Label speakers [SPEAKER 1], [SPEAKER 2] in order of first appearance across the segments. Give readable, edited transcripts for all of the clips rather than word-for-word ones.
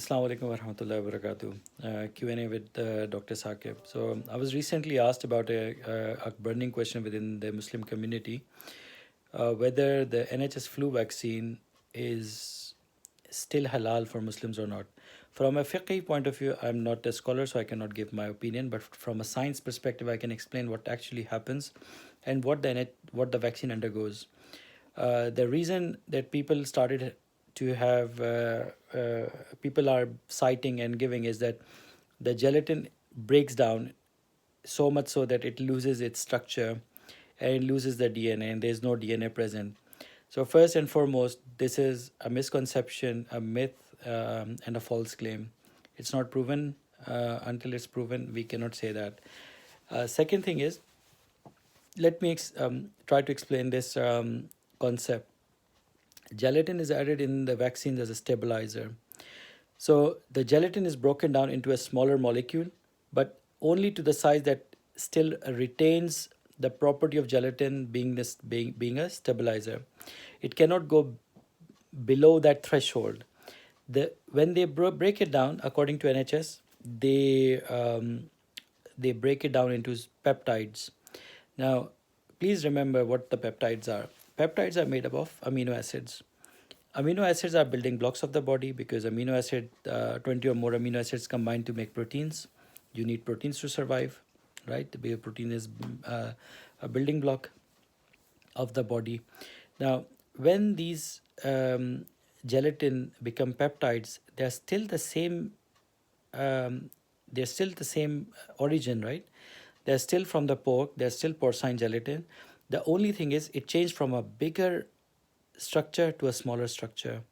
[SPEAKER 1] Assalamu alaikum warahmatullahi wabarakatuh. Q&A with Dr. Saqib. So I was recently asked about a burning question within the Muslim community, whether the NHS flu vaccine is still halal for Muslims or not. From a fiqh point of view, I'm not a scholar, so I cannot give my opinion. But from a science perspective, I can explain what actually happens and what the vaccine undergoes. The reason that people started to have people are citing and giving is that the gelatin breaks down so much so that it loses its structure and it loses the DNA and there's no DNA present. So first and foremost, this is a misconception, a myth, and a false claim. It's not proven. Until it's proven, we cannot say that. Second thing is, let me try to explain this concept. Gelatin is added in the vaccines as a stabilizer. So the gelatin is broken down into a smaller molecule, but only to the size that still retains the property of gelatin being a stabilizer. It cannot go below that threshold. When they break it down, according to NHS, they break it down into peptides. Now, please remember what the peptides are. Peptides are made up of amino acids. Amino acids are building blocks of the body because 20 or more amino acids combine to make proteins. You need proteins to survive, right? The protein is a building block of the body. Now, when these gelatin become peptides, they're still the same. They're still the same origin, right? They're still from the pork. They're still porcine gelatin. The only thing is, it changed from a bigger structure to a smaller structure.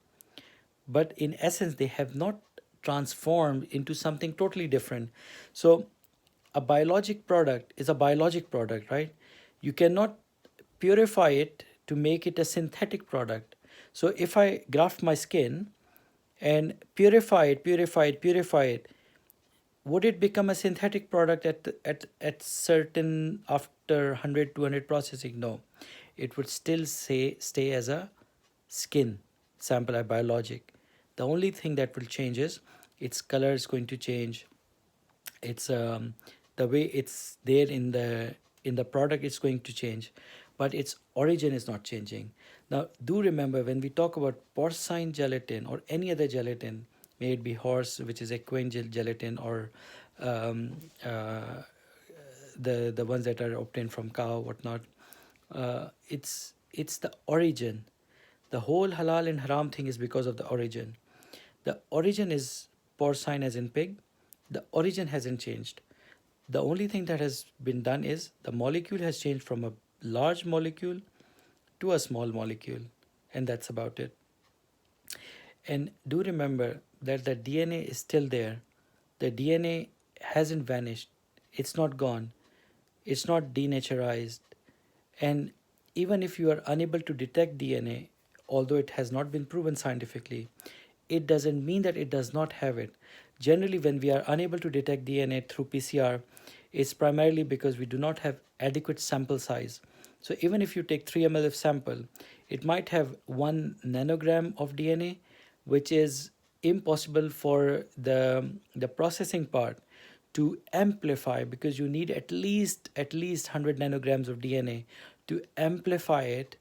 [SPEAKER 1] But in essence, they have not transformed into something totally different. So, a biologic product is a biologic product, right? You cannot purify it to make it a synthetic product. So, if I graft my skin and purify it, would it become a synthetic product at certain after 100 200 processing? No, it would still stay as a skin sample, a biologic. The only thing that will change is its color is going to change. It's the way it's there in the product is going to change, but its origin is not changing. Now, do remember, when we talk about porcine gelatin or any other gelatin, may it be horse, which is equine gelatin, or um, uh, the ones that are obtained from cow, whatnot, it's the origin. The whole halal and haram thing is because of the origin. The origin is porcine, as in pig. The origin hasn't changed. The only thing that has been done is the molecule has changed from a large molecule to a small molecule, and that's about it. And do remember that the DNA is still there. The DNA hasn't vanished, it's not gone, it's not denaturized. And even if you are unable to detect DNA, although it has not been proven scientifically, it doesn't mean that it does not have it. Generally, when we are unable to detect DNA through PCR, it's primarily because we do not have adequate sample size. So even if you take 3 ml of sample, it might have 1 nanogram of DNA, which is impossible for the processing part to amplify, because you need at least 100 nanograms of DNA to amplify it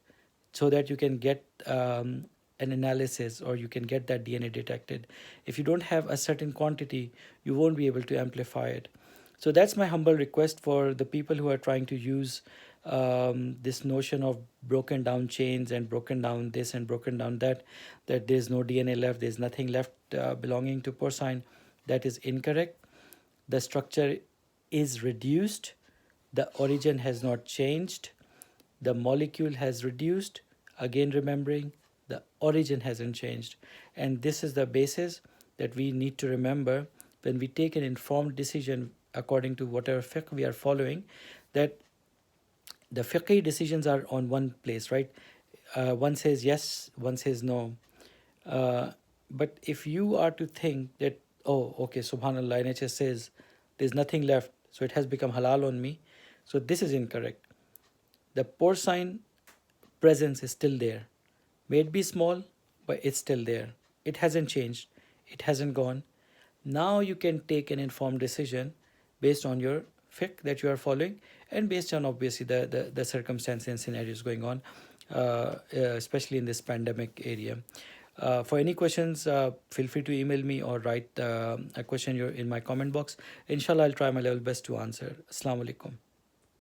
[SPEAKER 1] so that you can get an analysis, or you can get that DNA detected. If you don't have a certain quantity, you won't be able to amplify it. So that's my humble request for the people who are trying to use this notion of broken down chains and broken down this and broken down that, that there's no DNA left, there's nothing left belonging to porcine. That is incorrect. The structure is reduced, the origin has not changed, the molecule has reduced, again remembering the origin hasn't changed. And this is the basis that we need to remember when we take an informed decision according to whatever fiqh we are following, that the fiqh decisions are on one place, right? One says yes, one says no. But if you are to think that, oh, okay, subhanallah, NHS says there's nothing left, so it has become halal on me, so this is incorrect. The porcine presence is still there. May it be small, but it's still there. It hasn't changed. it hasn't gone. Now you can take an informed decision based on your fiqh that you are following, and based on obviously the circumstances and scenarios going on, especially in this pandemic area. For any questions, feel free to email me or write a question in my comment box. Inshallah, I'll try my level best to answer. Assalamu alaikum.